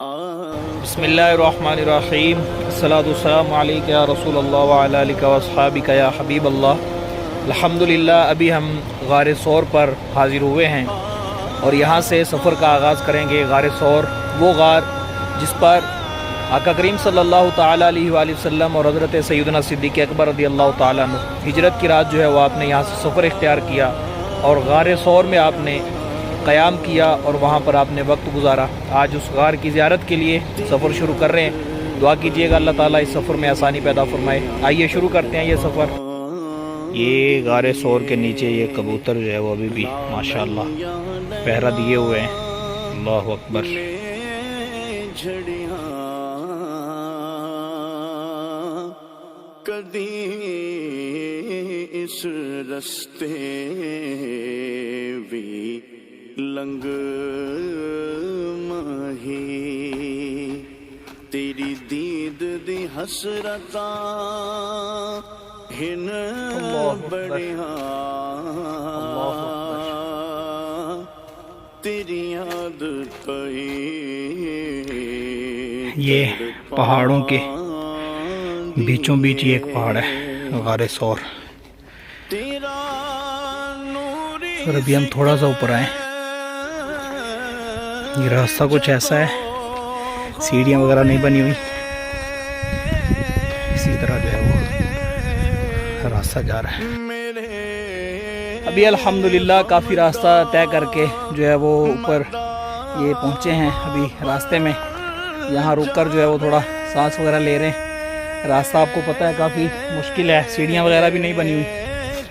बिस्मिल्लाहिर्रहमानिर्रहीम। अस्सलातुवस्सलामु अलैका या रसूलल्लाह व अला आलिका व अस्हाबिका या हबीबल्लाह। अल्हम्दुलिल्लाह, अभी हम गारे सौर पर हाज़िर हुए हैं और यहाँ से सफ़र का आगाज़ करेंगे। गारे सौर वो गार जिस पर आका करीम सल्लल्लाहु ताला अलैहि वसल्लम और हज़रत सैयदना सिद्दीक़ अकबर रज़ियल्लाहु ताला अन्हु हिजरत की रात जो है वो आपने यहाँ से सफ़र इख्तियार किया और गारे सौर में आपने क़याम किया और वहाँ पर आपने वक्त गुजारा। आज उस गार की ज़ियारत के लिए सफ़र शुरू कर रहे हैं। दुआ कीजिएगा अल्लाह ताला इस सफ़र में आसानी पैदा फरमाए। आइए शुरू करते हैं ये सफ़र। ये गारे सौर के नीचे ये कबूतर जो है वो अभी भी माशाअल्लाह पहरा दिए हुए हैं। अल्लाहु अकबर। कदी इस रस्ते भी लंग माही तेरी दीद दी हसरता हिन बड़िया तेरी याद पई। ये पहाड़ों के बीचों बीच ये एक पहाड़ है गारे सौर। और अभी हम थोड़ा सा ऊपर आए। ये रास्ता कुछ ऐसा है, सीढ़ियाँ वगैरह नहीं बनी हुई, इसी तरह जो है वो रास्ता जा रहा है। अभी अल्हम्दुलिल्लाह काफ़ी रास्ता तय करके जो है वो ऊपर ये पहुँचे हैं। अभी रास्ते में यहाँ रुक कर जो है वो थोड़ा सांस वगैरह ले रहे हैं। रास्ता आपको पता है काफ़ी मुश्किल है, सीढ़ियाँ वगैरह भी नहीं बनी हुई।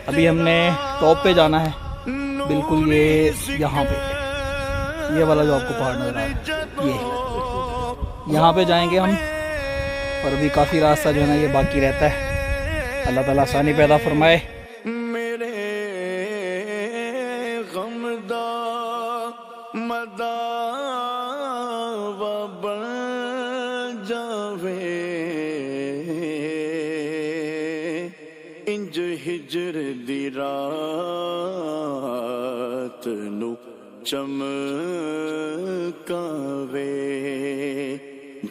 अभी हमने टॉप पे जाना है, बिल्कुल ये यहाँ पे ये वाला जो आपको पहाड़ नज़र आ रहा है ये यहाँ पे जाएंगे हम। और अभी काफ़ी रास्ता जो है ना ये बाकी रहता है। अल्लाह ताला आसानी पैदा फरमाए। मेरे गमदा मदा बन जावे इंज हिजर दी रात नु चमकावे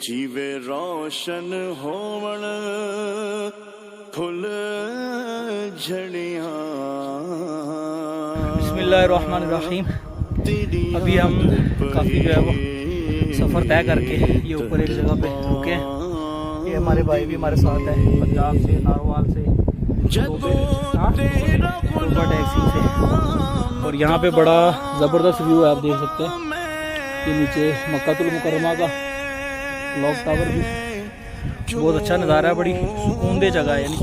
जीवे रोशन होवण फुल झड़ियां। बिस्मिल्लाहिर्रहमानिर्रहीम। अभी हम काफ़ी जो है वो सफ़र तय करके ये ऊपर एक जगह पे रुके हैं। ये हमारे भाई भी हमारे साथ है, पंजाब से, नारोवाल से, टैक्सी से। और यहाँ पे बड़ा ज़बरदस्त व्यू है, आप देख सकते हैं। ये नीचे मक्कातुल मुकर्रमा का क्लॉक टावर भी बहुत अच्छा नज़ारा है, बड़ी सुकूनदेह जगह है। यानी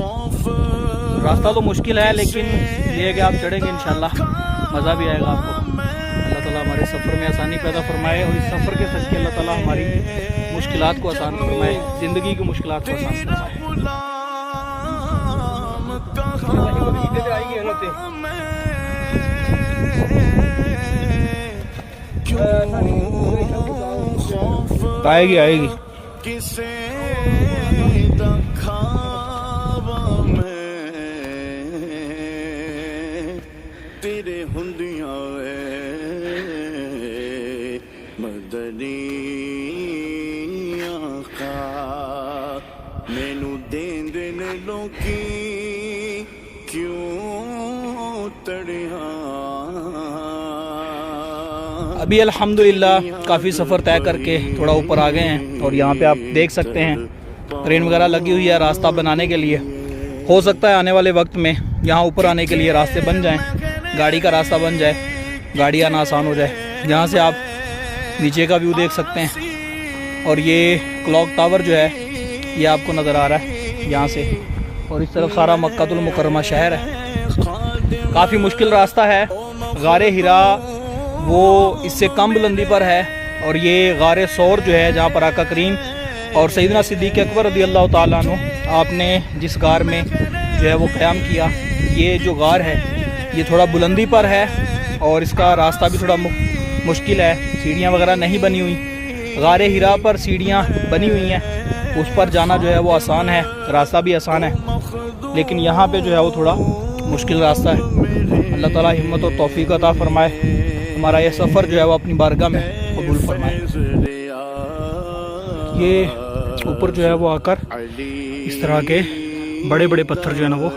रास्ता तो मुश्किल है लेकिन ये है कि आप चढ़ेंगे इंशाल्लाह मज़ा भी आएगा आपको। अल्लाह ताला हमारे सफ़र में आसानी पैदा फरमाए और इस सफ़र के सदक़े अल्लाह ताला हमारी मुश्किलात को आसान फरमाए, ज़िंदगी की मुश्किलात को आसान फरमाए। आएगी आएगी। किसे दखावा में तेरे हुंदियां मदनी आका मैनू दें देन लोकी क्यों तड़िया। अभी अल्हम्दुलिल्लाह काफ़ी सफ़र तय करके थोड़ा ऊपर आ गए हैं और यहाँ पे आप देख सकते हैं ट्रेन वगैरह लगी हुई है रास्ता बनाने के लिए। हो सकता है आने वाले वक्त में यहाँ ऊपर आने के लिए रास्ते बन जाएं, गाड़ी का रास्ता बन जाए, गाड़ी आना आसान हो जाए। यहाँ से आप नीचे का व्यू देख सकते हैं और ये क्लॉक टावर जो है ये आपको नज़र आ रहा है यहाँ से। और इस तरफ सारा मक्कातुल मुकर्रमा शहर है। काफ़ी मुश्किल रास्ता है। गारे हिरा वो इससे कम बुलंदी पर है और ये गारे सौर जो है जहाँ पर आका करीम और सैयदना सिद्दीक़ अकबर रज़ियल्लाहु ताला अन्हु आपने जिस गार में जो है वो क़याम किया, ये जो गार है ये थोड़ा बुलंदी पर है और इसका रास्ता भी थोड़ा मुश्किल है, सीढ़ियाँ वगैरह नहीं बनी हुई। गारे हिरा पर सीढ़ियाँ बनी हुई हैं, उस पर जाना जो है वो आसान है, रास्ता भी आसान है। लेकिन यहाँ पे जो है वो थोड़ा मुश्किल रास्ता है। अल्लाह ताला हिम्मत और तौफीक अता फरमाए, हमारा ये सफ़र जो है वो अपनी बारगाह में कबूल फरमाए। ये ऊपर जो है वो आकर इस तरह के बड़े बड़े पत्थर जो है ना वो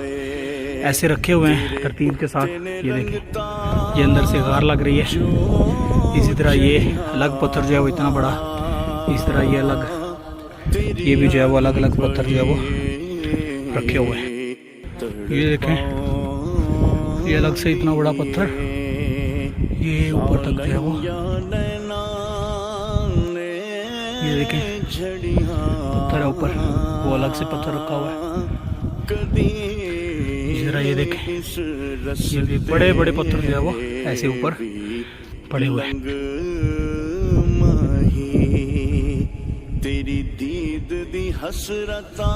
ऐसे रखे हुए हैं तरतीब के साथ। ये देखें, ये अंदर से गार लग रही है। इसी तरह ये अलग पत्थर जो है वो इतना बड़ा, इस तरह ये अलग, ये भी जो है वो अलग अलग पत्थर जो है वो रखे हुए हैं। ये देखें, ये अलग से इतना बड़ा पत्थर, ये ऊपर तक जो है वो, ये देखें पत्थर है ऊपर, वो अलग से पत्थर रखा हुआ है। इस तरह ये देखें, ये भी बड़े बड़े पत्थर जो है वो ऐसे ऊपर पड़े हुए हैं। तेरी दीद दी हसरता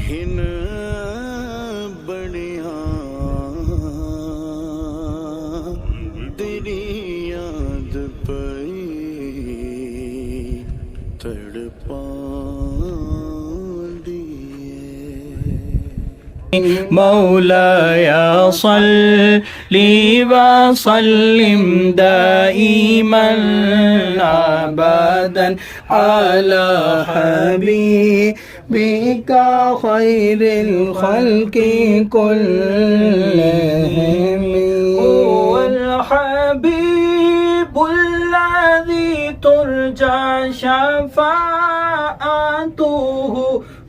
हिन बड़िया, तेरी याद पई तड़पांदी मौलाया सल्ली व सल्लिम दाइमन अबदन अला हबीबिका खैरिल खल्क़ि कुल्लिहिम वल हबीबुल्लज़ी तुरजा शफ़ाअतुहु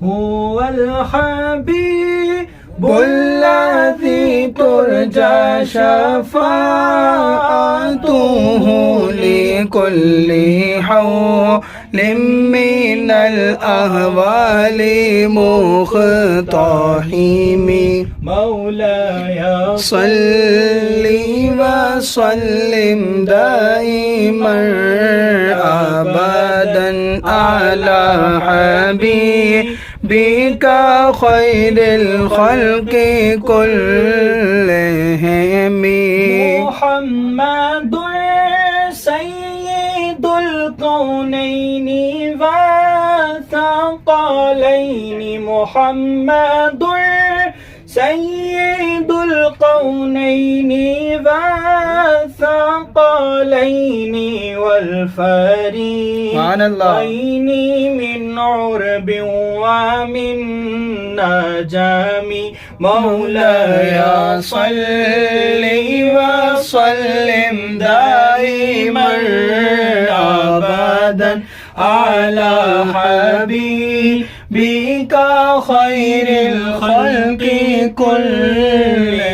हुवल हबीबुल्लज़ी तुरजा शफ़ाअतुहु लिकुल्ली हौलिम मिनल अहवालि मुख़्तहिमी मौलाया सल्ली व सल्लिम दाइमन अबदन अला हबीबिका खैरिल खल्क़ि कुल्लिहिम मुहम्मदुर सय्यिदुल कौनैनि व सक़लैनि मुहम्मदुर सय्यिदुल कौनैनि व सक़लैनि वल फ़रीक़ैनि मिन उर्बिन व मिन नजमी मौलाया सल्ली व सल्लिम दाइमन अबदन अला हबीबिका खैरिल खल्क़ि कुल्लिहिम